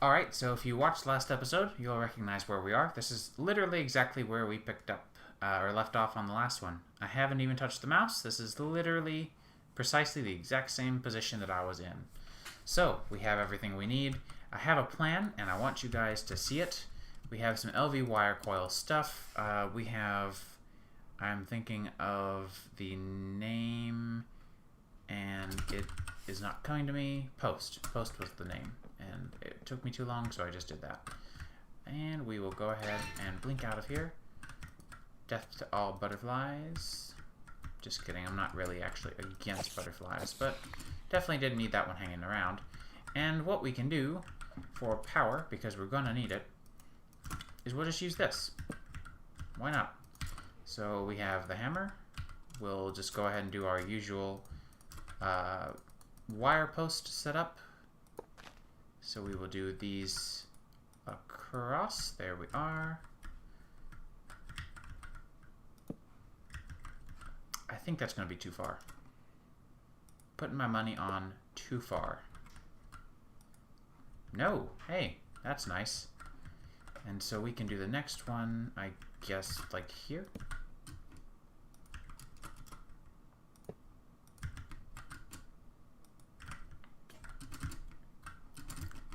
Alright, so if you watched last episode, you'll recognize where we are. This is literally exactly where we picked up, or left off on the last one. I haven't even touched the mouse. This is literally precisely the exact same position that I was in. So, we have everything we need. I have a plan, and I want you guys to see it. We have some LV wire coil stuff. I'm thinking of the name, and it is not coming to me. Post was the name, and it took me too long, so I just did that. And we will go ahead and blink out of here. Death to all butterflies. Just kidding, I'm not really actually against butterflies, but definitely didn't need that one hanging around. And what we can do for power, because we're gonna need it, is we'll just use this. Why not? So we have the hammer. We'll just go ahead and do our usual wire post setup. So we will do these across. There we are. I think that's going to be too far. Putting my money on too far. No, hey, that's nice. And so we can do the next one, I guess, like here.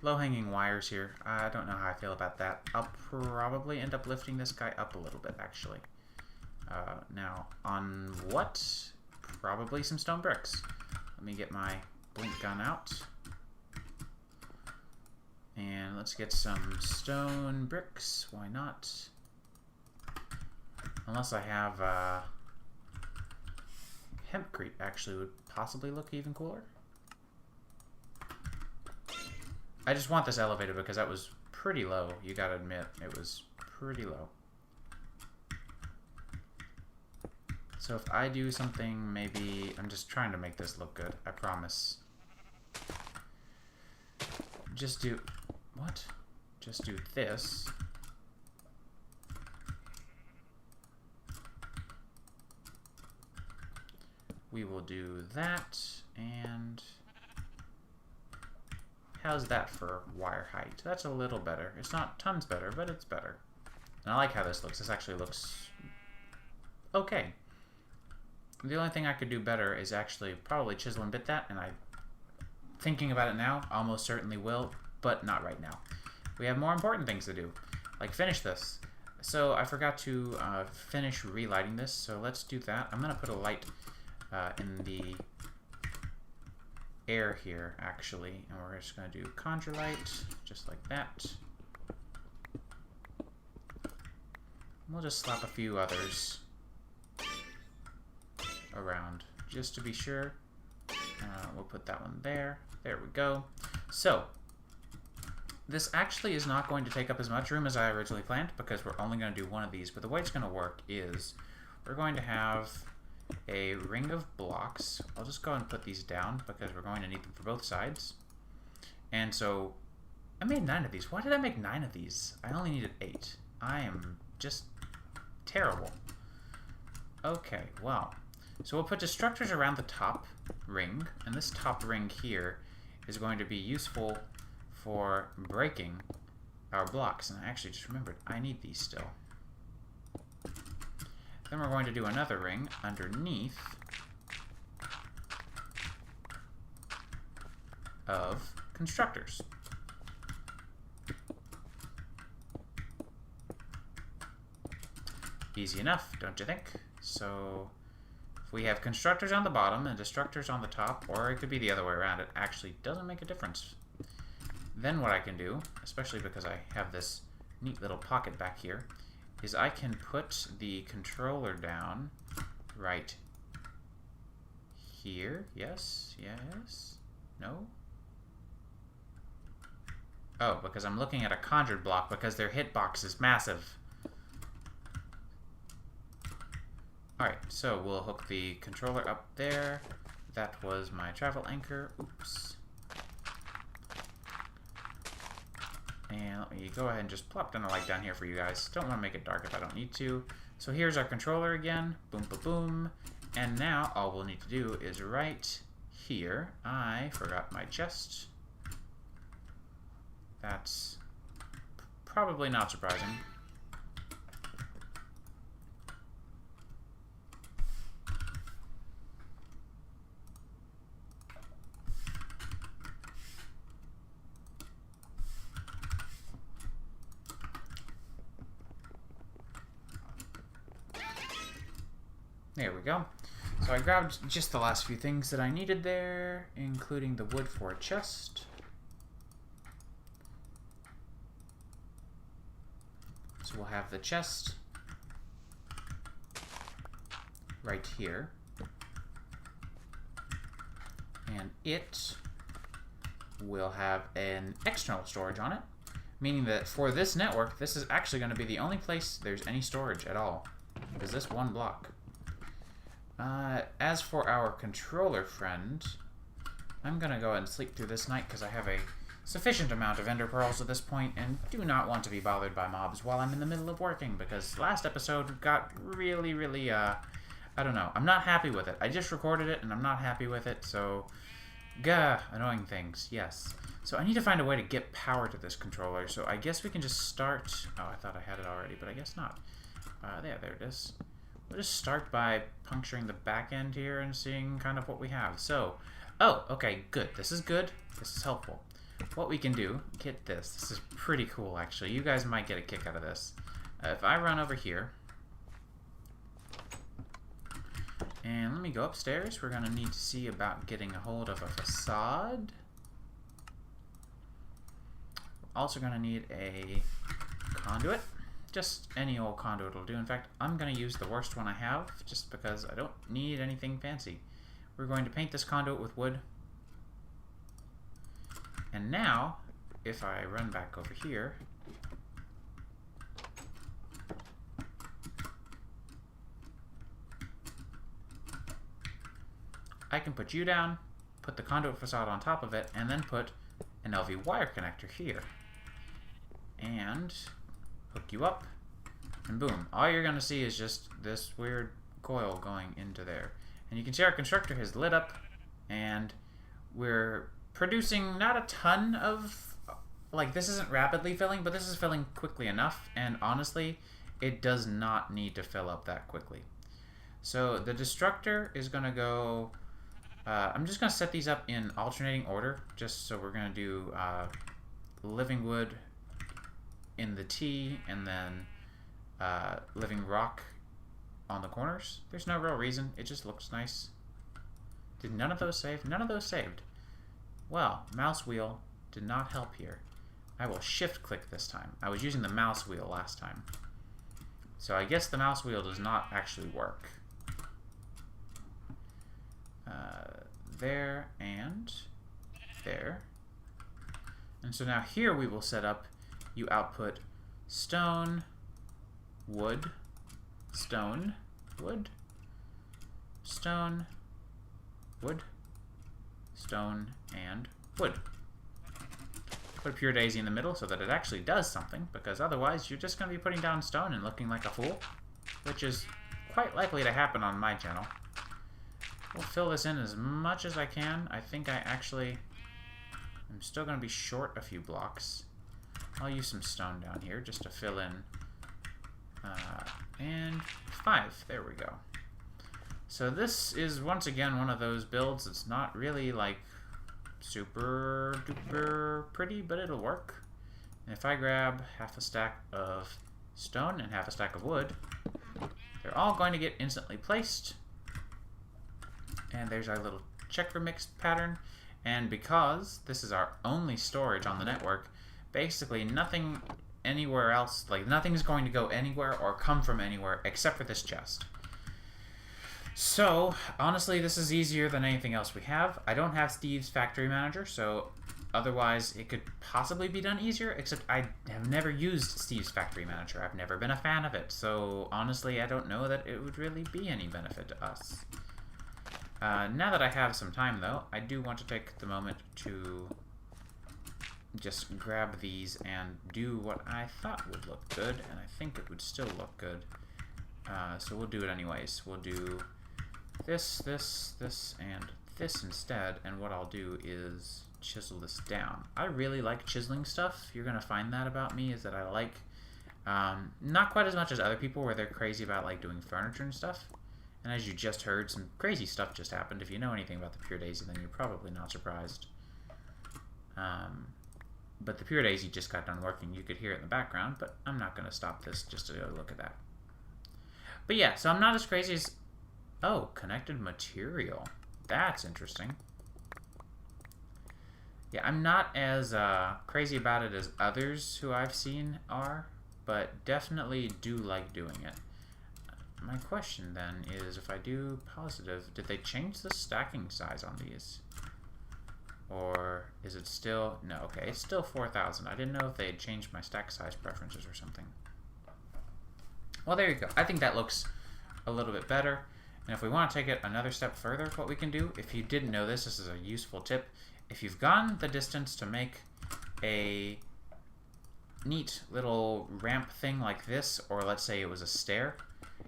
Low-hanging wires here. I don't know how I feel about that. I'll probably end up lifting this guy up a little bit, actually. Now, on what? Probably some stone bricks. Let me get my blink gun out. And let's get some stone bricks. Why not? Unless I have hempcrete, actually would possibly look even cooler. I just want this elevator because that was pretty low. You gotta admit, it was pretty low. So if I do something, maybe I'm just trying to make this look good. I promise. Just do what? Just do this. We will do that, and how's that for wire height? That's a little better. It's not tons better, but it's better. And I like how this looks. This actually looks okay. The only thing I could do better is actually probably chisel and bit that, and thinking about it now, almost certainly will, but not right now. We have more important things to do, like finish this. So I forgot to finish relighting this, so let's do that. I'm going to put a light in the air here, actually, and we're just going to do conjure light, just like that. We'll just slap a few others around, just to be sure. We'll put that one there. There we go. So, this actually is not going to take up as much room as I originally planned, because we're only going to do one of these, but the way it's going to work is we're going to have a ring of blocks. I'll just go ahead and put these down because we're going to need them for both sides. And so I made 9 of these. Why did I make 9 of these? I only needed 8. I am just terrible. Okay, well, so we'll put destructors around the top ring, and this top ring here is going to be useful for breaking our blocks. And I actually just remembered I need these still. Then we're going to do another ring underneath of constructors. Easy enough, don't you think? So if we have constructors on the bottom and destructors on the top, or it could be the other way around, it actually doesn't make a difference. Then what I can do, especially because I have this neat little pocket back here, is I can put the controller down right here. Yes, yes, no? Oh, because I'm looking at a conjured block because their hitbox is massive. Alright, so we'll hook the controller up there. That was my travel anchor. Oops. And let me go ahead and just plop down a light down here for you guys. Don't want to make it dark if I don't need to. So here's our controller again. Boom, boom, boom. And now all we'll need to do is right here. I forgot my chest. That's probably not surprising. There we go. So I grabbed just the last few things that I needed there, including the wood for a chest. So we'll have the chest right here. And it will have an external storage on it, meaning that for this network, this is actually going to be the only place there's any storage at all, is this one block. As for our controller friend, I'm going to go ahead and sleep through this night because I have a sufficient amount of ender pearls at this point and do not want to be bothered by mobs while I'm in the middle of working, because last episode got really, I don't know. I'm not happy with it. I just recorded it and I'm not happy with it, so gah, annoying things, yes. So I need to find a way to get power to this controller, so I guess we can just start... Oh, I thought I had it already, but I guess not. There it is. We'll just start by puncturing the back end here and seeing kind of what we have. So, oh, okay, good. This is good. This is helpful. What we can do, get this. This is pretty cool, actually. You guys might get a kick out of this. If I run over here, and let me go upstairs. We're going to need to see about getting a hold of a facade. We're also going to need a conduit. Just any old conduit will do. In fact, I'm going to use the worst one I have, just because I don't need anything fancy. We're going to paint this conduit with wood. And now, if I run back over here, I can put you down, put the conduit facade on top of it, and then put an LV wire connector here. And hook you up, and boom. All you're going to see is just this weird coil going into there. And you can see our constructor has lit up, and we're producing not a ton of... Like, this isn't rapidly filling, but this is filling quickly enough, and honestly, it does not need to fill up that quickly. So the destructor is going to go... I'm just going to set these up in alternating order, just so we're going to do living wood in the T, and then living rock on the corners. There's no real reason. It just looks nice. Did none of those save? None of those saved. Well, mouse wheel did not help here. I will shift click this time. I was using the mouse wheel last time. So I guess the mouse wheel does not actually work. There and there. And so now here we will set up, you output stone, wood, stone, wood, stone, wood, stone, and wood. Put a pure daisy in the middle so that it actually does something, because otherwise you're just going to be putting down stone and looking like a fool, which is quite likely to happen on my channel. We'll fill this in as much as I can. I think I actually... I'm still going to be short a few blocks. I'll use some stone down here just to fill in. And 5. There we go. So this is once again one of those builds that's not really like super duper pretty, but it'll work. And if I grab half a stack of stone and half a stack of wood, they're all going to get instantly placed. And there's our little check for mixed pattern. And because this is our only storage on the network, basically nothing anywhere else, like nothing's going to go anywhere or come from anywhere except for this chest. So, honestly, this is easier than anything else we have. I don't have Steve's factory manager, so otherwise it could possibly be done easier, except I have never used Steve's factory manager. I've never been a fan of it, so honestly I don't know that it would really be any benefit to us. Now that I have some time, though, I do want to take the moment to just grab these and do what I thought would look good, and I think it would still look good. So we'll do it anyways. We'll do this, this, this, and this instead, and what I'll do is chisel this down. I really like chiseling stuff. You're gonna find that about me, is that I like, not quite as much as other people where they're crazy about like doing furniture and stuff. And as you just heard, some crazy stuff just happened. If you know anything about the Pure Daisy, then you're probably not surprised. But the Pure Daisy just got done working. You could hear it in the background, but I'm not going to stop this just to go look at that. But yeah, so I'm not as crazy as... Oh, connected material. That's interesting. Yeah, I'm not as crazy about it as others who I've seen are, but definitely do like doing it. My question then is, if I do positive, did they change the stacking size on these? Or is it still... No, okay, it's still 4,000. I didn't know if they had changed my stack size preferences or something. Well, there you go. I think that looks a little bit better. And if we want to take it another step further, what we can do, if you didn't know this, this is a useful tip. If you've gone the distance to make a neat little ramp thing like this, or let's say it was a stair,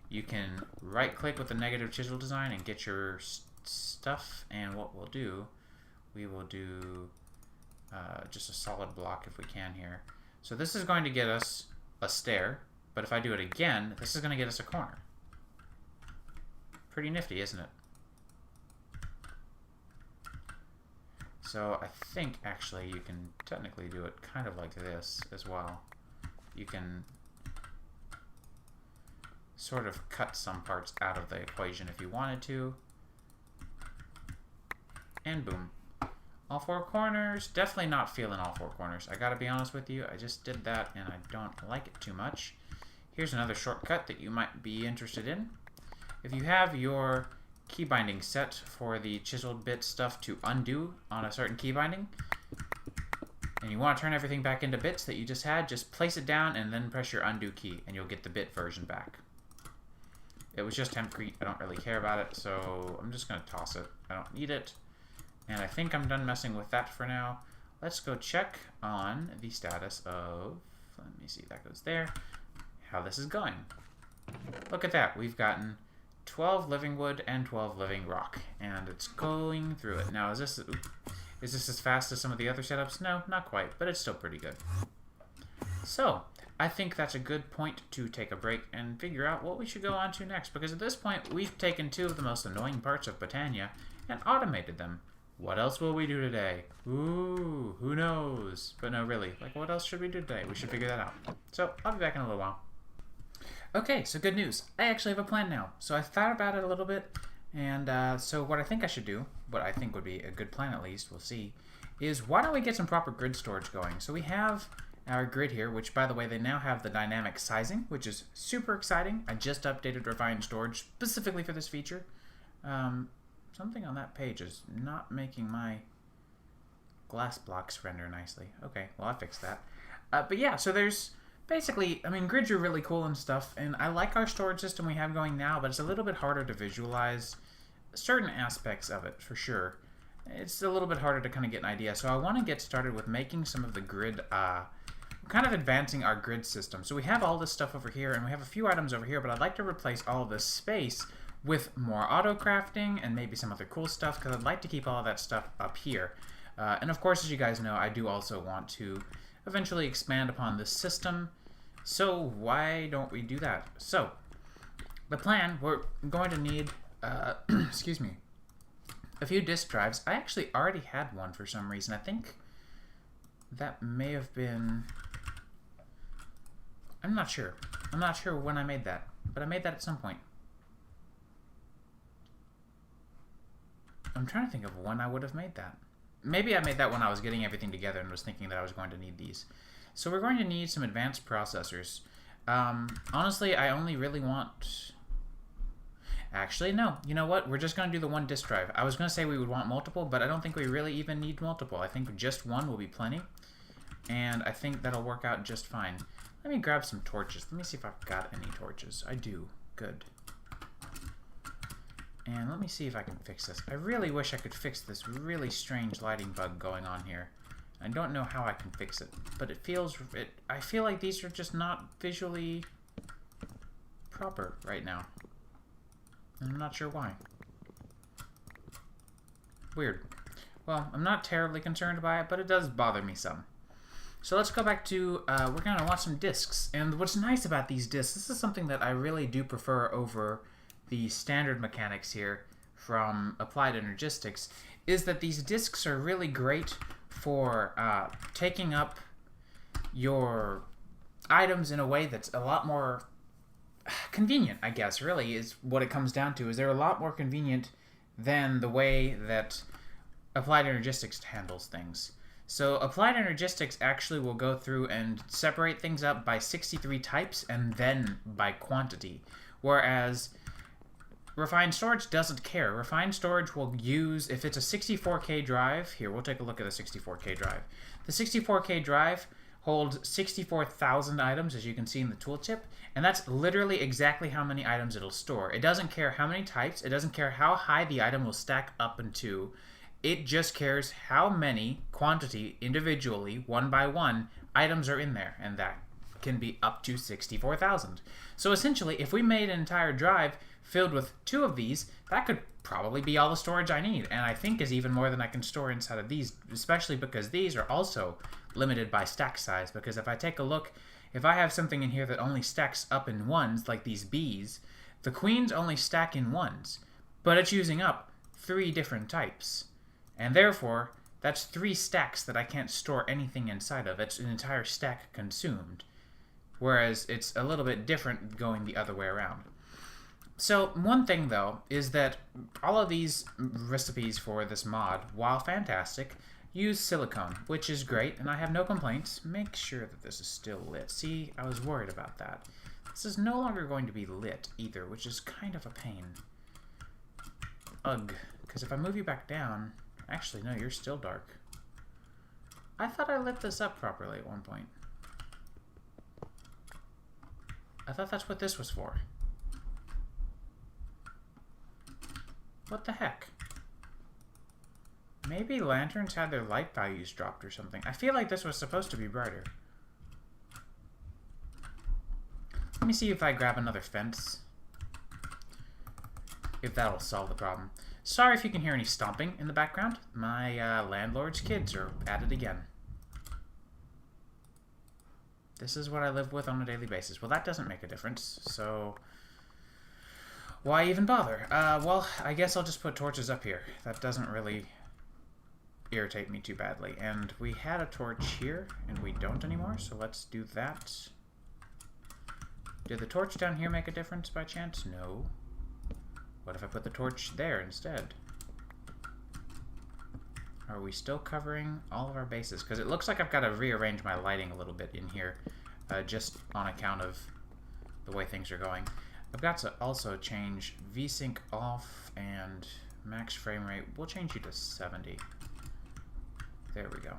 you can right-click with the negative chisel design and get your stuff. And what we'll do... we will do just a solid block if we can here. So this is going to get us a stair, but if I do it again, this is going to get us a corner. Pretty nifty, isn't it? So I think actually you can technically do it kind of like this as well. You can sort of cut some parts out of the equation if you wanted to. And boom. All four corners. Definitely not feeling all four corners. I gotta be honest with you. I just did that and I don't like it too much. Here's another shortcut that you might be interested in. If you have your key binding set for the chiseled bit stuff to undo on a certain key binding, and you want to turn everything back into bits that you just had, just place it down and then press your undo key and you'll get the bit version back. It was just hempcrete. I don't really care about it, so I'm just gonna toss it. I don't need it. And I think I'm done messing with that for now. Let's go check on the status of, let me see, that goes there, how this is going. Look at that. We've gotten 12 living wood and 12 living rock, and it's going through it. Now, is this as fast as some of the other setups? No, not quite, but it's still pretty good. So, I think that's a good point to take a break and figure out what we should go on to next, because at this point, we've taken two of the most annoying parts of Botania and automated them. What else will we do today? Ooh, who knows? But no, really, like, what else should we do today? We should figure that out. So, I'll be back in a little while. Okay, so good news. I actually have a plan now. So I thought about it a little bit, and so what I think I should do, what I think would be a good plan at least, we'll see, is why don't we get some proper grid storage going? So we have our grid here, which, by the way, they now have the dynamic sizing, which is super exciting. I just updated Refined Storage specifically for this feature. Something on that page is not making my glass blocks render nicely. Okay, well, I fixed that. But yeah, so there's basically, I mean, grids are really cool and stuff, and I like our storage system we have going now, but it's a little bit harder to visualize certain aspects of it, for sure. It's a little bit harder to kind of get an idea, so I want to get started with making some of the grid, kind of advancing our grid system. So we have all this stuff over here, and we have a few items over here, but I'd like to replace all of this space with more auto crafting and maybe some other cool stuff, because I'd like to keep all of that stuff up here. And of course, as you guys know, I do also want to eventually expand upon this system. So why don't we do that? So the plan, we're going to need, excuse me, a few disk drives. I actually already had one for some reason. I think that may have been, I'm not sure. I'm not sure when I made that, but I made that at some point. I'm trying to think of when I would have made that. Maybe I made that when I was getting everything together and was thinking that I was going to need these. So we're going to need some advanced processors. Honestly, I only really want... Actually, no. You know what? We're just going to do the one disk drive. I was going to say we would want multiple, but I don't think we really even need multiple. I think just one will be plenty. And I think that'll work out just fine. Let me grab some torches. Let me see if I've got any torches. I do. Good. And let me see if I can fix this. I really wish I could fix this really strange lighting bug going on here. I don't know how I can fix it, but it feels... I feel like these are just not visually proper right now. And I'm not sure why. Weird. Well, I'm not terribly concerned by it, but it does bother me some. So let's go back to, we're going to want some discs. And what's nice about these discs, this is something that I really do prefer over the standard mechanics here from Applied Energistics, is that these discs are really great for taking up your items in a way that's a lot more convenient, I guess, really, is what it comes down to. Is they're a lot more convenient than the way that Applied Energistics handles things. So Applied Energistics actually will go through and separate things up by 63 types and then by quantity. Whereas Refined Storage doesn't care. Refined Storage will use, if it's a 64K drive, here, we'll take a look at the 64K drive. The 64K drive holds 64,000 items, as you can see in the tooltip, and that's literally exactly how many items it'll store. It doesn't care how many types, it doesn't care how high the item will stack up into. It just cares how many quantity, individually, one by one, items are in there, and that can be up to 64,000. So essentially, if we made an entire drive filled with 2 of these, that could probably be all the storage I need, and I think is even more than I can store inside of these, especially because these are also limited by stack size, because if I take a look, if I have something in here that only stacks up in ones, like these bees, the queens only stack in ones, but it's using up 3 different types. And therefore, that's 3 stacks that I can't store anything inside of. It's an entire stack consumed. Whereas it's a little bit different going the other way around. So one thing, though, is that all of these recipes for this mod, while fantastic, use silicone, which is great, and I have no complaints. Make sure that this is still lit. See, I was worried about that. This is no longer going to be lit either, which is kind of a pain. Ugh. Because if I move you back down... Actually, no, you're still dark. I thought I lit this up properly at one point. I thought that's what this was for. What the heck? Maybe lanterns had their light values dropped or something. I feel like this was supposed to be brighter. Let me see if I grab another fence. If that'll solve the problem. Sorry if you can hear any stomping in the background. My landlord's kids are at it again. This is what I live with on a daily basis. Well, that doesn't make a difference, so... why even bother? Well, I guess I'll just put torches up here. That doesn't really irritate me too badly. And we had a torch here, and we don't anymore, so let's do that. Did the torch down here make a difference by chance? No. What if I put the torch there instead? Are we still covering all of our bases? Because it looks like I've got to rearrange my lighting a little bit in here, just on account of the way things are going. I've got to also change VSync off and max frame rate. We'll change you to 70. There we go.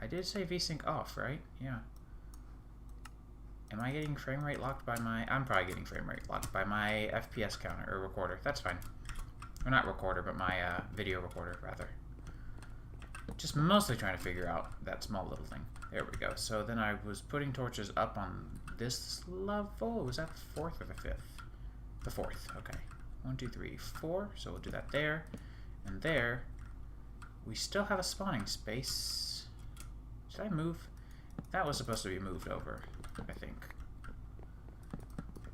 I did say VSync off, right? Yeah. Am I getting frame rate locked by my... I'm probably getting frame rate locked by my FPS counter, or recorder. That's fine. Or not recorder, but my video recorder, rather. Just mostly trying to figure out that small little thing. There we go. So then I was putting torches up on this level. Was that the 4th or the 5th? The 4th. Okay. 1, 2, 3, 4. So we'll do that there. And there. We still have a spawning space. Should I move? That was supposed to be moved over, I think.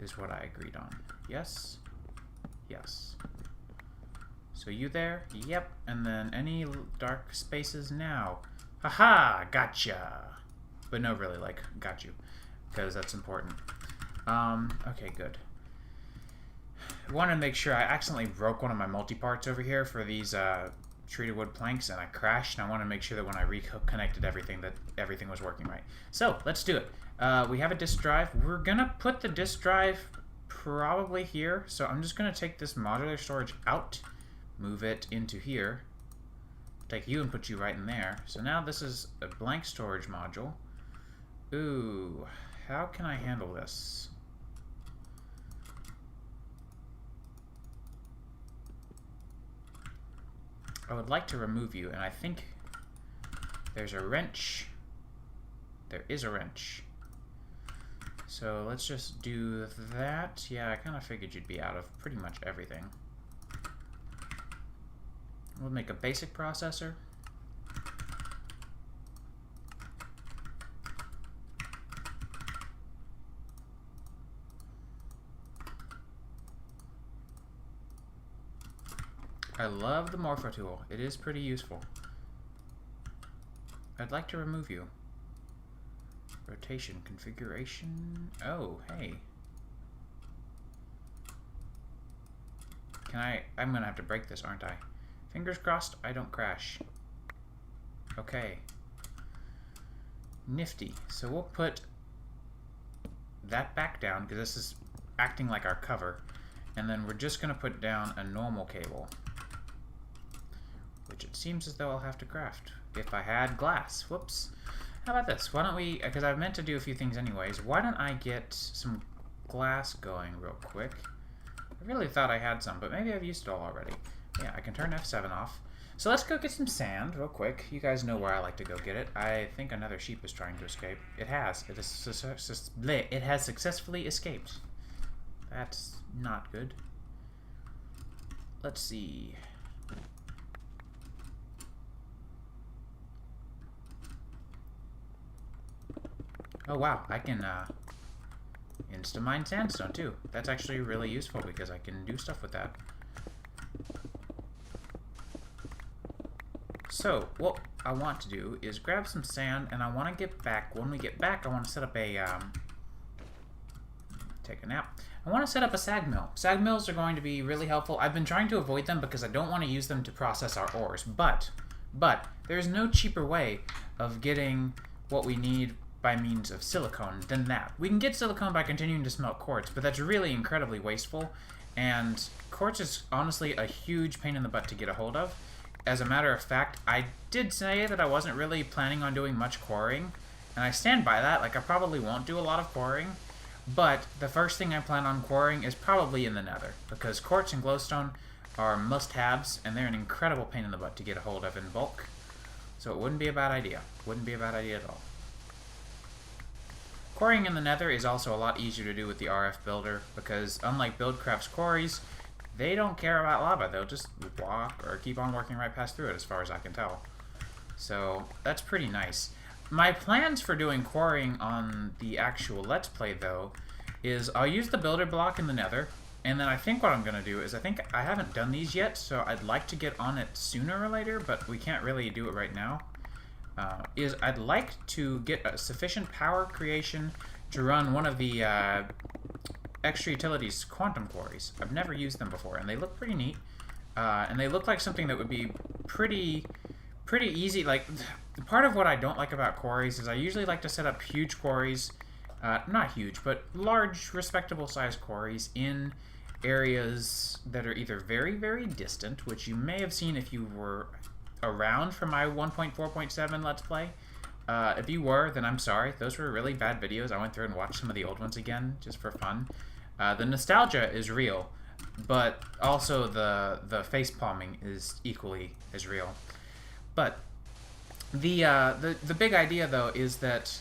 Is what I agreed on. Yes? Yes. So you there? Yep. And then any dark spaces now. Haha! Gotcha! But no, really, like, got you. Because that's important. Okay, good. I want to make sure I accidentally broke one of my multi-parts over here for these treated wood planks, and I crashed, and I want to make sure that when I reconnected everything, that everything was working right. So, let's do it. We have a disk drive. We're going to put the disk drive probably here. So I'm just going to take this modular storage out, move it into here, take you and put you right in there. So now this is a blank storage module. Ooh, how can I handle this? I would like to remove you, and I think there's a wrench. There is a wrench. So let's just do that. Yeah, I kind of figured you'd be out of pretty much everything. We'll make a basic processor. I love the Morpho tool. It is pretty useful. I'd like to remove you. Rotation, configuration. Oh, hey. I'm gonna have to break this, aren't I? Fingers crossed I don't crash. Okay. Nifty. So we'll put that back down because this is acting like our cover. And then we're just gonna put down a normal cable, which it seems as though I'll have to craft. If I had glass. Whoops. How about this? Why don't we, because I've meant to do a few things anyways, why don't I get some glass going real quick? I really thought I had some, but maybe I've used it all already. Yeah, I can turn F7 off. So let's go get some sand real quick. You guys know where I like to go get it. I think another sheep is trying to escape. It has. It has successfully escaped. That's not good. Let's see. Oh wow, I can insta-mine sandstone too. That's actually really useful because I can do stuff with that. So, what I want to do is grab some sand, and I want to get back. When we get back, I want to set up a, take a nap. I want to set up a sag mill. Sag mills are going to be really helpful. I've been trying to avoid them because I don't want to use them to process our ores, but there's no cheaper way of getting what we need by means of silicone than that. We can get silicone by continuing to smelt quartz, but that's really incredibly wasteful, and quartz is honestly a huge pain in the butt to get a hold of. As a matter of fact, I did say that I wasn't really planning on doing much quarrying, and I stand by that. Like, I probably won't do a lot of quarrying, but the first thing I plan on quarrying is probably in the nether, because quartz and glowstone are must-haves, and they're an incredible pain in the butt to get a hold of in bulk. So it wouldn't be a bad idea. Wouldn't be a bad idea at all. Quarrying in the nether is also a lot easier to do with the RF builder, because unlike Buildcraft's quarries, they don't care about lava. They'll just walk or keep on working right past through it, as far as I can tell. So that's pretty nice. My plans for doing quarrying on the actual Let's Play, though, is I'll use the builder block in the nether, and then I think what I'm going to do is I haven't done these yet, so I'd like to get on it sooner or later, but we can't really do it right now. I'd like to get a sufficient power creation to run one of the extra utilities quantum quarries. I've never used them before, and they look pretty neat. And they look like something that would be pretty easy. Like, part of what I don't like about quarries is I usually like to set up huge quarries, not huge, but large, respectable sized quarries in areas that are either very, very distant, which you may have seen if you were around for my 1.4.7 Let's Play. If you were, then I'm sorry. Those were really bad videos. I went through and watched some of the old ones again, just for fun. The nostalgia is real, but also the face palming is equally as real. But the big idea, though, is that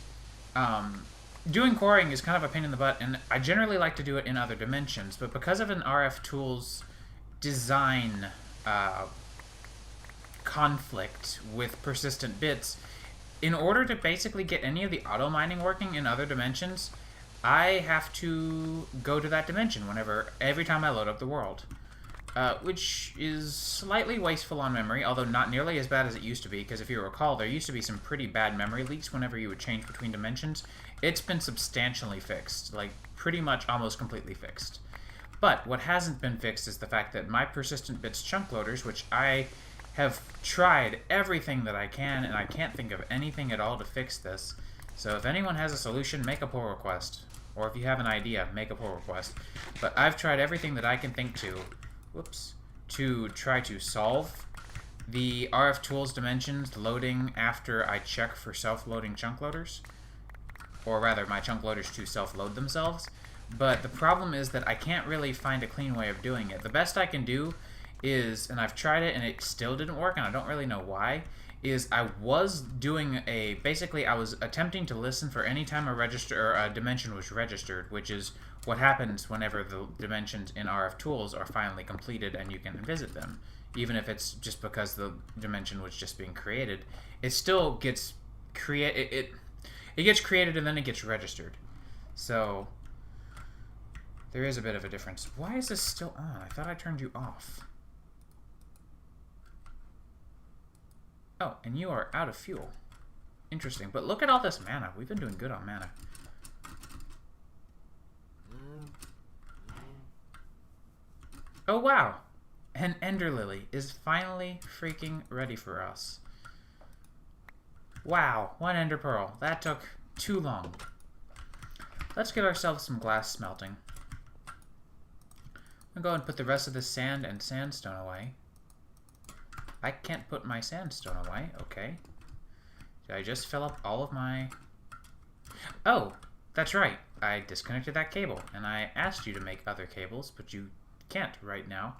doing quarrying is kind of a pain in the butt, and I generally like to do it in other dimensions, but because of an RF Tools design conflict with persistent bits, in order to basically get any of the auto mining working in other dimensions, I have to go to that dimension every time I load up the world, which is slightly wasteful on memory, although not nearly as bad as it used to be, because if you recall, there used to be some pretty bad memory leaks whenever you would change between dimensions. It's been substantially fixed, like pretty much almost completely fixed. But what hasn't been fixed is the fact that my persistent bits chunk loaders, which I have tried everything that I can, and I can't think of anything at all to fix this. So if anyone has a solution, make a pull request. Or if you have an idea, make a pull request. But I've tried everything that I can think to try to solve the RF Tools dimensions loading after I check for self-loading chunk loaders. Or rather, my chunk loaders to self-load themselves. But the problem is that I can't really find a clean way of doing it. The best I can do is, and I've tried it and it still didn't work, and I don't really know why, is I was doing basically I was attempting to listen for any time a dimension was registered, which is what happens whenever the dimensions in RF tools are finally completed and you can visit them. Even if it's just because the dimension was just being created, it still gets it gets created and then it gets registered. So there is a bit of a difference. Why is this still on? I thought I turned you off. Oh, and you are out of fuel. Interesting. But look at all this mana. We've been doing good on mana. Oh, wow. An Ender Lily is finally freaking ready for us. Wow. One Ender Pearl. That took too long. Let's get ourselves some glass smelting. I'll go and put the rest of the sand and sandstone away. I can't put my sandstone away. Okay. Did I just fill up all of my... Oh, that's right. I disconnected that cable, and I asked you to make other cables, but you can't right now.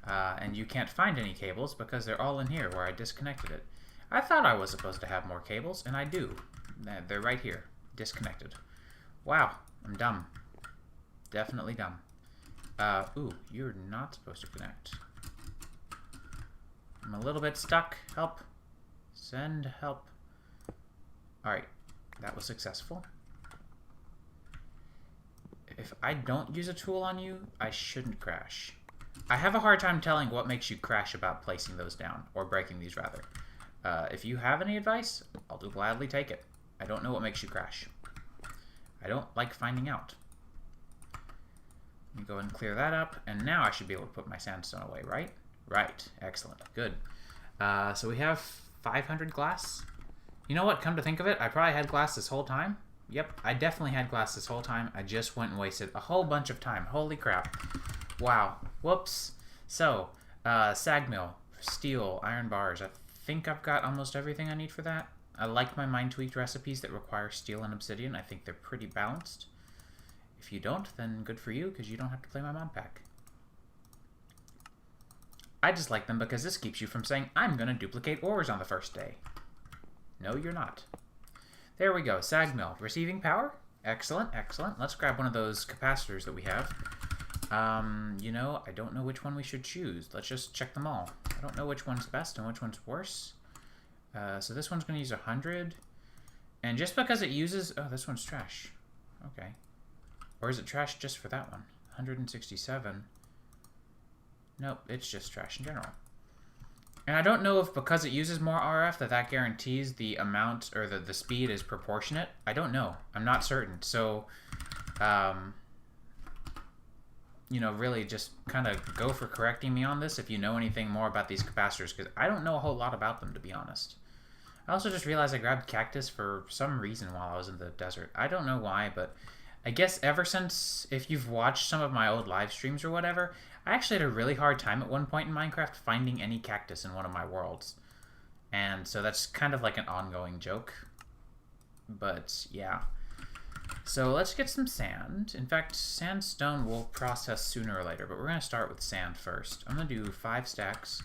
And you can't find any cables because they're all in here where I disconnected it. I thought I was supposed to have more cables, and I do. They're right here. Disconnected. Wow. I'm dumb. Definitely dumb. Ooh, you're not supposed to connect. I'm a little bit stuck. Help. Send help. Alright. That was successful. If I don't use a tool on you, I shouldn't crash. I have a hard time telling what makes you crash about placing those down, or breaking these rather. If you have any advice, I'll gladly take it. I don't know what makes you crash. I don't like finding out. Let me go and clear that up, and now I should be able to put my sandstone away, right? Right. Excellent. Good. So we have 500 glass. You know what? Come to think of it, I probably had glass this whole time. Yep, I definitely had glass this whole time. I just went and wasted a whole bunch of time. Holy crap. Wow. Whoops. So, sag mill, steel, iron bars. I think I've got almost everything I need for that. I like my mind-tweaked recipes that require steel and obsidian. I think they're pretty balanced. If you don't, then good for you, because you don't have to play my mod pack. I just like them because this keeps you from saying, I'm going to duplicate ores on the first day. No, you're not. There we go. Sag mill. Receiving power? Excellent, excellent. Let's grab one of those capacitors that we have. You know, I don't know which one we should choose. Let's just check them all. I don't know which one's best and which one's worse. So this one's going to use 100. And just because it uses... Oh, this one's trash. Okay. Or is it trash just for that one? 167. Nope, it's just trash in general. And I don't know if because it uses more RF that guarantees the amount or the speed is proportionate. I don't know. I'm not certain. So, you know, really just kind of go for correcting me on this if you know anything more about these capacitors, because I don't know a whole lot about them, to be honest. I also just realized I grabbed cactus for some reason while I was in the desert. I don't know why, but I guess ever since, if you've watched some of my old live streams or whatever, I actually had a really hard time at one point in Minecraft finding any cactus in one of my worlds. And so that's kind of like an ongoing joke. But yeah. So let's get some sand. In fact, sandstone will process sooner or later, but we're going to start with sand first. I'm going to do 5 stacks,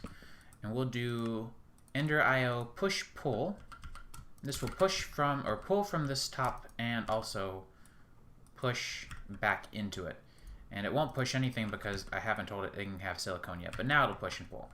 and we'll do Ender IO push pull. This will push from, or pull from this top, and also push back into it. And it won't push anything because I haven't told it can have silicone yet, but now it'll push and pull.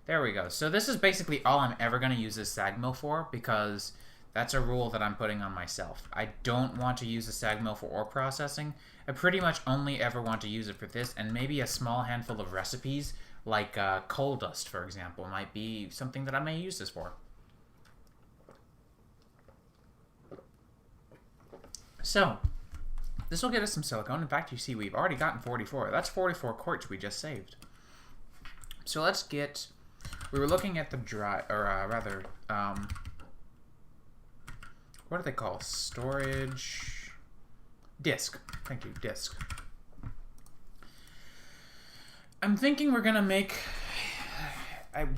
There we go. So this is basically all I'm ever going to use this sag mill for, because that's a rule that I'm putting on myself. I don't want to use the sag mill for ore processing. I pretty much only ever want to use it for this, and maybe a small handful of recipes, like coal dust, for example, might be something that I may use this for. So, this will get us some silicone. In fact, you see we've already gotten 44. That's 44 quartz we just saved. So let's get... We were looking at the dry... Or rather... what do they call? Storage... Disk. Thank you. Disk. I'm thinking we're going to make...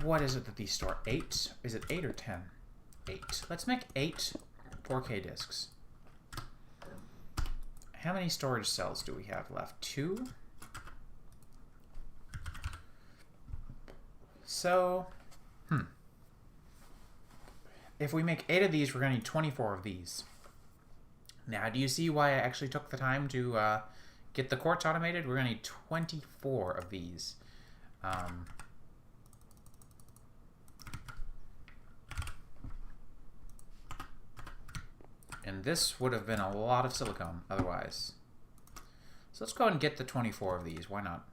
what is it that these store? 8? Is it 8 or 10? 8. Let's make 8 4K disks. How many storage cells do we have left? 2? So, if we make 8 of these, we're going to need 24 of these. Now, do you see why I actually took the time to get the quartz automated? We're going to need 24 of these. And this would have been a lot of silicone otherwise. So let's go ahead and get the 24 of these. Why not?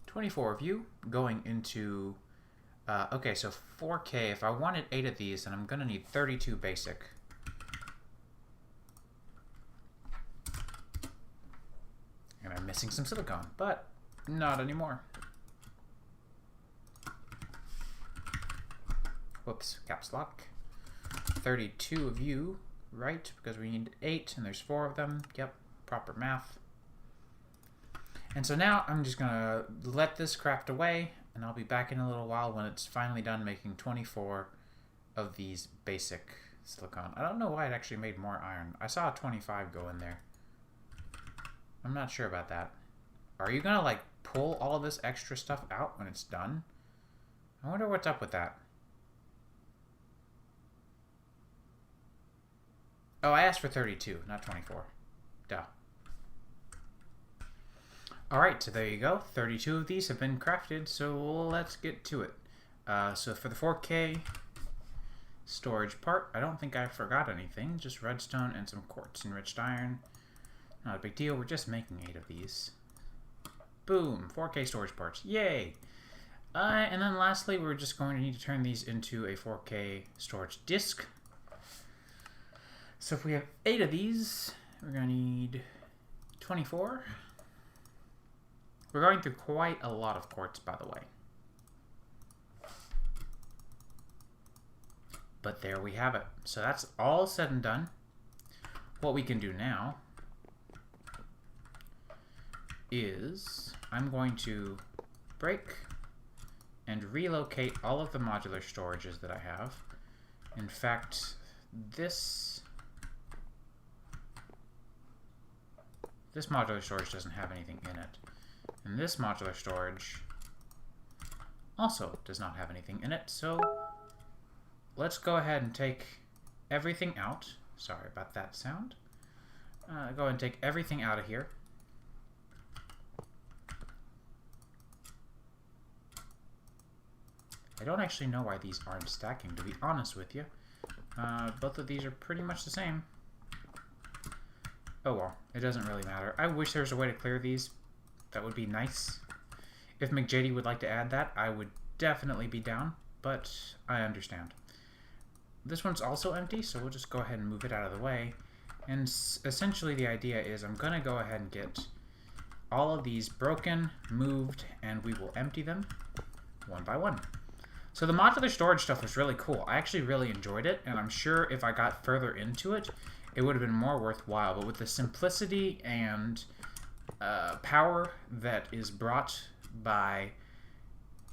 24 of you going into... okay, so 4K. If I wanted 8 of these, then I'm going to need 32 basic. And I'm missing some silicone, but not anymore. Whoops, caps lock. 32 of you, right? Because we need 8, and there's 4 of them. Yep, proper math. And so now I'm just going to let this craft away, and I'll be back in a little while when it's finally done making 24 of these basic silicone. I don't know why it actually made more iron. I saw a 25 go in there. I'm not sure about that. Are you going to, like, pull all of this extra stuff out when it's done? I wonder what's up with that. Oh, I asked for 32, not 24. Duh. Alright, so there you go. 32 of these have been crafted, so let's get to it. So for the 4K storage part, I don't think I forgot anything. Just redstone and some quartz enriched iron. Not a big deal, we're just making 8 of these. Boom, 4K storage parts, yay! And then lastly, we're just going to need to turn these into a 4K storage disk. So if we have 8 of these, we're going to need 24. We're going through quite a lot of quartz, by the way. But there we have it. So that's all said and done. What we can do now is I'm going to break and relocate all of the modular storages that I have. In fact, this modular storage doesn't have anything in it. And this modular storage also does not have anything in it. So let's go ahead and take everything out. Sorry about that sound. Go ahead and take everything out of here. I don't actually know why these aren't stacking, to be honest with you. Both of these are pretty much the same. Oh well, it doesn't really matter. I wish there was a way to clear these. That would be nice. If McJady would like to add that, I would definitely be down, but I understand. This one's also empty, so we'll just go ahead and move it out of the way. And essentially the idea is I'm going to go ahead and get all of these broken, moved, and we will empty them one by one. So the modular storage stuff was really cool. I actually really enjoyed it, and I'm sure if I got further into it, it would have been more worthwhile. But with the simplicity and power that is brought by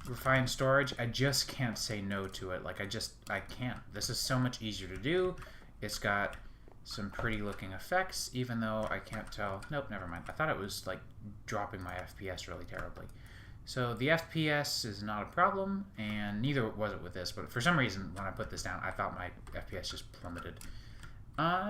refined storage, I just can't say no to it. Like, I can't. This is so much easier to do. It's got some pretty looking effects, even though I can't tell. Nope, never mind. I thought it was like dropping my FPS really terribly. So the FPS is not a problem, and neither was it with this, but for some reason when I put this down I thought my FPS just plummeted.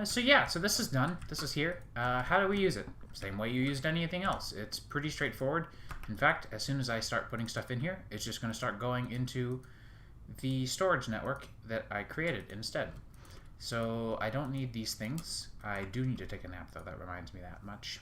So yeah, so this is done. This is here. How do we use it? Same way you used anything else. It's pretty straightforward. In fact, as soon as I start putting stuff in here, it's just going to start going into the storage network that I created instead. So I don't need these things. I do need to take a nap though, that reminds me that much.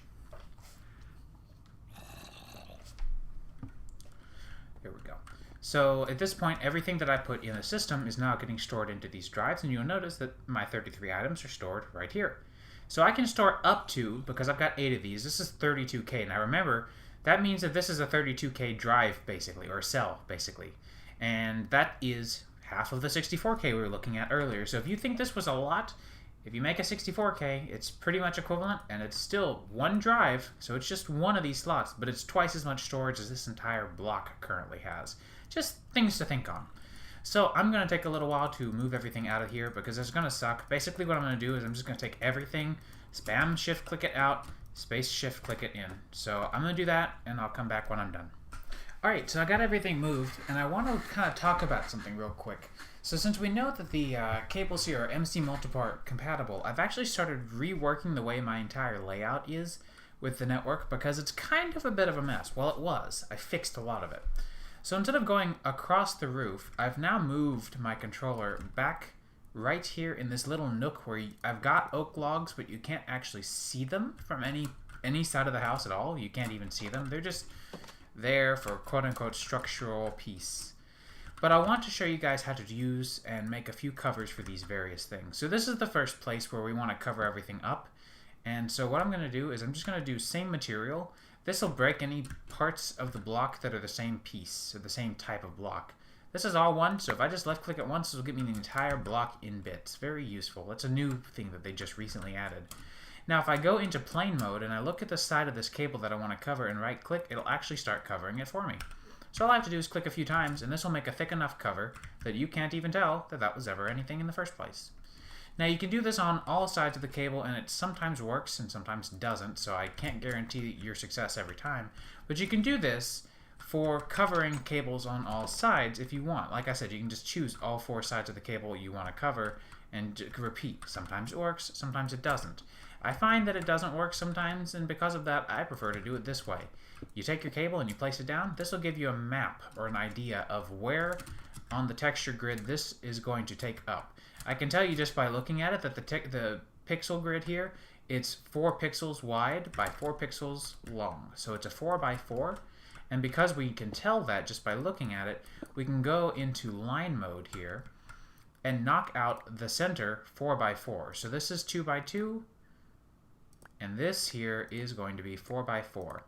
Here we go. So at this point, everything that I put in the system is now getting stored into these drives, and you'll notice that my 33 items are stored right here. So I can store up to, because I've got 8 of these, this is 32K. Now remember, that means that this is a 32K drive, basically, or a cell, basically. And that is half of the 64K we were looking at earlier. So if you think this was a lot, if you make a 64K, it's pretty much equivalent, and it's still one drive, so it's just one of these slots, but it's twice as much storage as this entire block currently has. Just things to think on. So I'm going to take a little while to move everything out of here because it's going to suck. Basically what I'm going to do is I'm just going to take everything, spam shift click it out, space shift click it in. So I'm going to do that, and I'll come back when I'm done. Alright, so I got everything moved, and I want to kind of talk about something real quick. So since we know that the cables here are MC multipart compatible, I've actually started reworking the way my entire layout is with the network, because it's kind of a bit of a mess. Well, it was. I fixed a lot of it. So instead of going across the roof, I've now moved my controller back right here in this little nook where I've got oak logs, but you can't actually see them from any side of the house at all. You can't even see them. They're just there for quote-unquote structural piece. But I want to show you guys how to use and make a few covers for these various things. So this is the first place where we want to cover everything up. And so what I'm going to do is I'm just going to do same material. This will break any parts of the block that are the same piece, or the same type of block. This is all one, so if I just left click it once, it'll give me the entire block in bits. Very useful. That's a new thing that they just recently added. Now if I go into plane mode and I look at the side of this cable that I want to cover and right click, it'll actually start covering it for me. So all I have to do is click a few times, and this will make a thick enough cover that you can't even tell that that was ever anything in the first place. Now you can do this on all sides of the cable, and it sometimes works and sometimes doesn't, so I can't guarantee your success every time. But you can do this for covering cables on all sides if you want. Like I said, you can just choose all 4 sides of the cable you want to cover and repeat. Sometimes it works, sometimes it doesn't. I find that it doesn't work sometimes, and because of that, I prefer to do it this way. You take your cable and you place it down. This will give you a map or an idea of where on the texture grid this is going to take up. I can tell you just by looking at it that the pixel grid here, it's 4 pixels wide by 4 pixels long. So it's a 4 by 4. And because we can tell that just by looking at it, we can go into line mode here and knock out the center 4 by 4. So this is 2 by 2. And this here is going to be 4 by 4.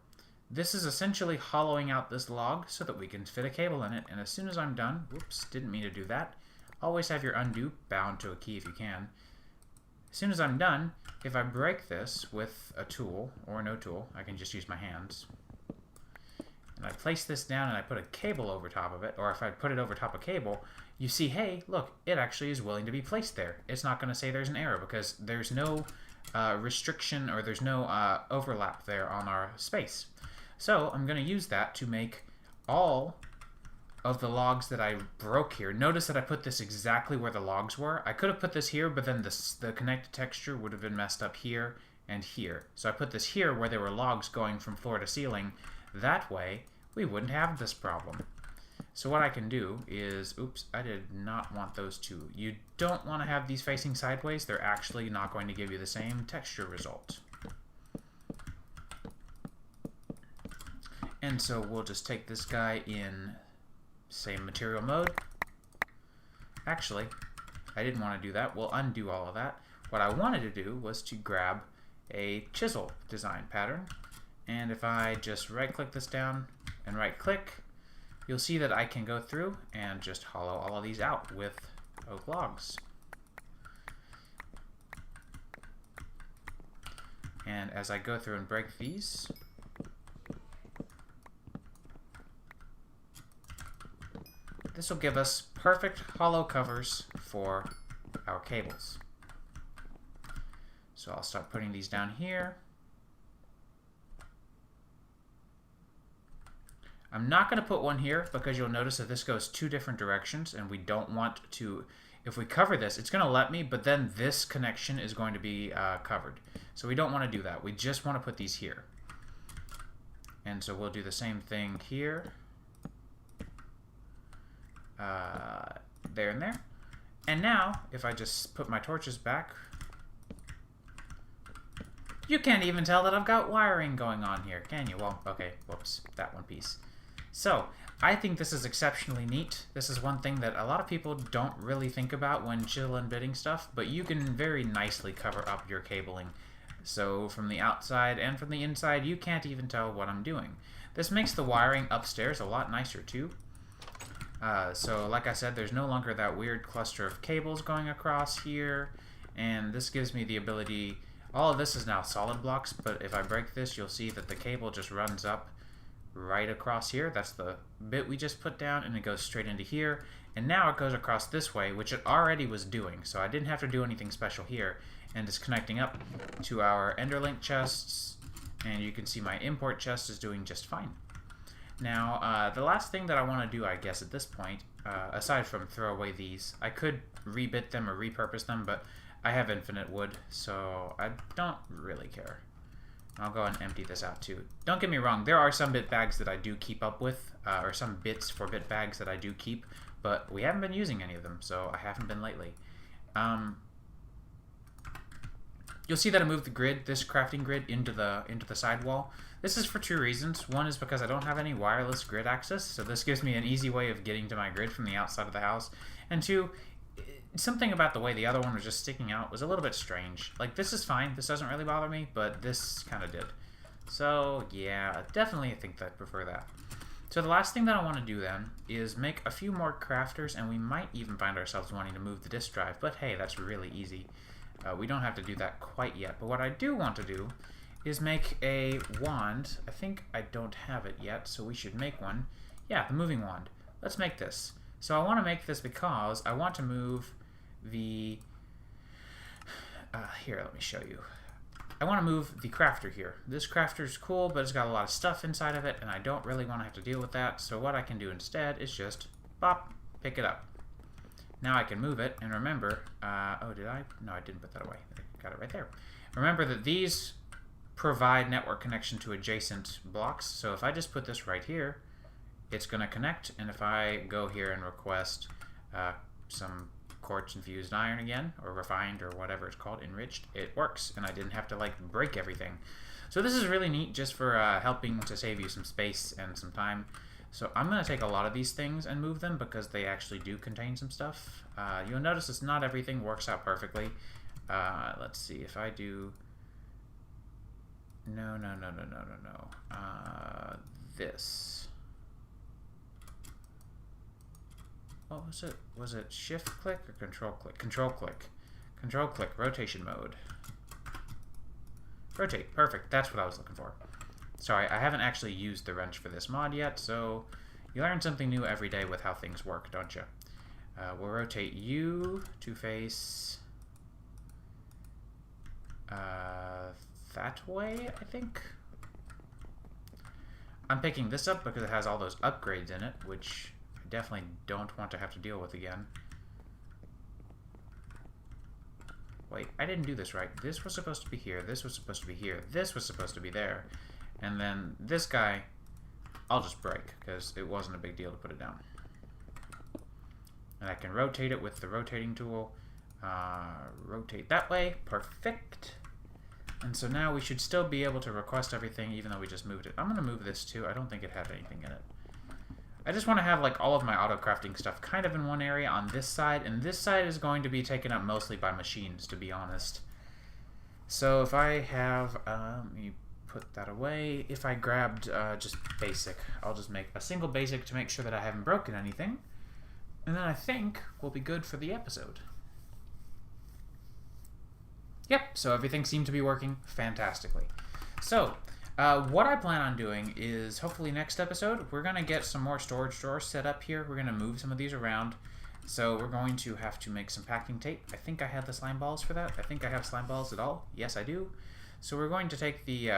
This is essentially hollowing out this log so that we can fit a cable in it. And as soon as I'm done, whoops, didn't mean to do that. Always have your undo bound to a key if you can. As soon as I'm done, if I break this with a tool or no tool, I can just use my hands. And I place this down and I put a cable over top of it, or if I put it over top of a cable, you see, hey, look, it actually is willing to be placed there. It's not going to say there's an error because there's no restriction, or there's no overlap there on our space. So I'm going to use that to make all of the logs that I broke here. Notice that I put this exactly where the logs were. I could have put this here, but then the connected texture would have been messed up here and here. So I put this here where there were logs going from floor to ceiling. That way, we wouldn't have this problem. So what I can do is, oops, I did not want those two. You don't want to have these facing sideways. They're actually not going to give you the same texture result. And so we'll just take this guy in same material mode. Actually, I didn't want to do that. We'll undo all of that. What I wanted to do was to grab a chisel design pattern. And if I just right-click this down and right-click, you'll see that I can go through and just hollow all of these out with oak logs. And as I go through and break these, this will give us perfect hollow covers for our cables. So I'll start putting these down here. I'm not going to put one here because you'll notice that this goes 2 different directions, and we don't want to, if we cover this, it's going to let me, but then this connection is going to be covered. So we don't want to do that. We just want to put these here. And so we'll do the same thing here. There and there. And now, if I just put my torches back, you can't even tell that I've got wiring going on here, can you? Well, okay, whoops, that one piece. So, I think this is exceptionally neat. This is one thing that a lot of people don't really think about when chisel and bitting stuff, but you can very nicely cover up your cabling. So, from the outside and from the inside, you can't even tell what I'm doing. This makes the wiring upstairs a lot nicer, too. So, like I said, there's no longer that weird cluster of cables going across here, and this gives me the ability. All of this is now solid blocks, but if I break this, you'll see that the cable just runs up right across here. That's the bit we just put down, and it goes straight into here. And now it goes across this way, which it already was doing, so I didn't have to do anything special here. And it's connecting up to our Enderlink chests And you can see my import chest is doing just fine. Now, the last thing that I want to do, I guess, at this point, aside from throw away these, I could rebit them or repurpose them, but I have infinite wood, so I don't really care. I'll go and empty this out too. Don't get me wrong, there are some bit bags that I do keep up with, or some bits for bit bags that I do keep, but we haven't been using any of them, so I haven't been lately. You'll see that I moved the grid, this crafting grid, into the sidewall. This is for two reasons. One is because I don't have any wireless grid access, so this gives me an easy way of getting to my grid from the outside of the house. And two, something about the way the other one was just sticking out was a little bit strange. Like, this is fine, this doesn't really bother me, but this kind of did. So, yeah, definitely I think I prefer that. So the last thing that I want to do then is make a few more crafters, and we might even find ourselves wanting to move the disk drive, but hey, that's really easy. We don't have to do that quite yet, but what I do want to do is make a wand. I think I don't have it yet, so we should make one. Yeah, the moving wand. Let's make this. So I want to make this because I want to move the... here, let me show you. I want to move the crafter here. This crafter is cool, but it's got a lot of stuff inside of it, and I don't really want to have to deal with that, so what I can do instead is just, bop, pick it up. Now I can move it, and remember, oh, did I? No, I didn't put that away. I got it right there. Remember that these provide network connection to adjacent blocks, so if I just put this right here, it's going to connect, and if I go here and request some quartz infused iron again, or refined, or whatever it's called, enriched, it works, and I didn't have to, like, break everything. So this is really neat just for helping to save you some space and some time. So I'm going to take a lot of these things and move them because they actually do contain some stuff. You'll notice it's not everything works out perfectly. Let's see if I do... No. This. What was it? Was it shift click or control click? Control click. Control click. Rotation mode. Rotate. Perfect. That's what I was looking for. Sorry, I haven't actually used the wrench for this mod yet, so you learn something new every day with how things work, don't you? We'll rotate you to face that way, I think. I'm picking this up because it has all those upgrades in it, which I definitely don't want to have to deal with again. Wait, I didn't do this right. This was supposed to be here, this was supposed to be here, this was supposed to be there. And then this guy, I'll just break, because it wasn't a big deal to put it down. And I can rotate it with the rotating tool. Rotate that way. Perfect. And so now we should still be able to request everything, even though we just moved it. I'm going to move this too. I don't think it had anything in it. I just want to have like all of my auto crafting stuff kind of in one area on this side, and this side is going to be taken up mostly by machines, to be honest. So if I have... let me put that away. If I grabbed just basic, I'll just make a single basic to make sure that I haven't broken anything. And then I think we'll be good for the episode. Yep, so everything seemed to be working fantastically. So, what I plan on doing is, hopefully next episode, we're going to get some more storage drawers set up here. We're going to move some of these around. So we're going to have to make some packing tape. I think I have the slime balls for that. I think I have slime balls at all. Yes, I do. So we're going to take the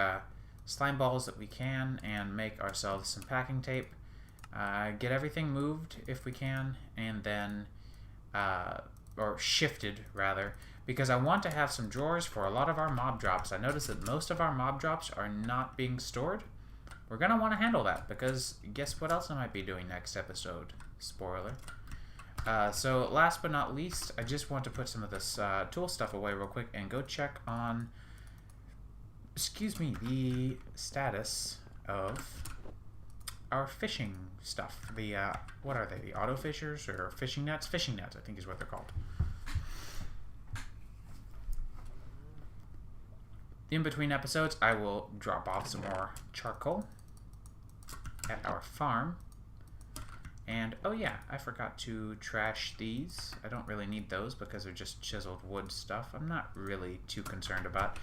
slime balls that we can and make ourselves some packing tape. Get everything moved if we can, and then, or shifted rather, because I want to have some drawers for a lot of our mob drops. I noticed that most of our mob drops are not being stored. We're going to want to handle that, because guess what else I might be doing next episode? Spoiler. So last but not least, I just want to put some of this tool stuff away real quick and go check on, excuse me, the status of our fishing stuff. The, what are they? The auto fishers or fishing nets? Fishing nets, I think is what they're called. In between episodes, I will drop off some more charcoal at our farm. And, oh yeah, I forgot to trash these. I don't really need those because they're just chiseled wood stuff. I'm not really too concerned about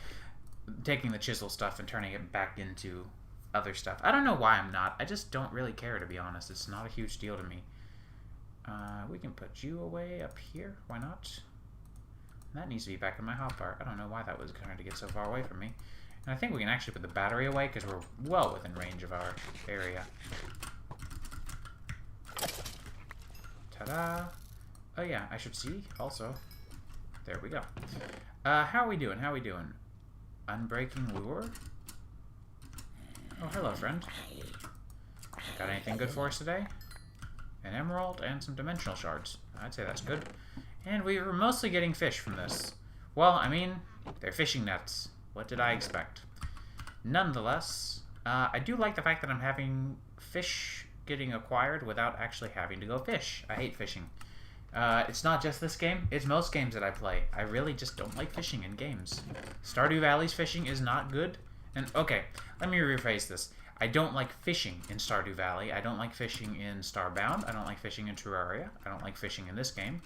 taking the chisel stuff and turning it back into other stuff. I don't know why I'm not. I just don't really care, to be honest. It's not a huge deal to me. We can put you away up here. Why not? That needs to be back in my hotbar. I don't know why that was trying to get so far away from me. And I think we can actually put the battery away because we're well within range of our area. Ta-da! Oh yeah, I should see also. There we go. How are we doing? How are we doing? Unbreaking lure? Oh, hello, friend. Got anything good for us today? An emerald and some dimensional shards. I'd say that's good. And we were mostly getting fish from this. Well, I mean, they're fishing nets. What did I expect? Nonetheless, I do like the fact that I'm having fish getting acquired without actually having to go fish. I hate fishing. It's not just this game, it's most games that I play. I really just don't like fishing in games. Stardew Valley's fishing is not good. And, okay, let me rephrase this. I don't like fishing in Stardew Valley. I don't like fishing in Starbound. I don't like fishing in Terraria. I don't like fishing in this game.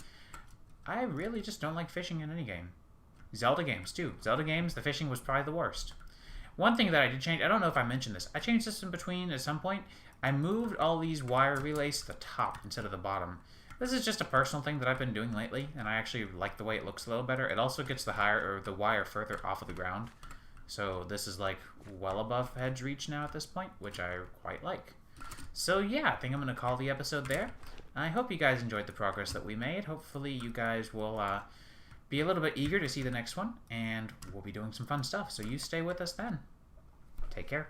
I really just don't like fishing in any game. Zelda games, too. Zelda games, the fishing was probably the worst. One thing that I did change, I don't know if I mentioned this. I changed this in between at some point. I moved all these wire relays to the top instead of the bottom. This is just a personal thing that I've been doing lately, and I actually like the way it looks a little better. It also gets the wire further off of the ground. So this is like well above hedge reach now at this point, which I quite like. So yeah, I think I'm going to call the episode there. I hope you guys enjoyed the progress that we made. Hopefully you guys will be a little bit eager to see the next one, and we'll be doing some fun stuff. So you stay with us then. Take care.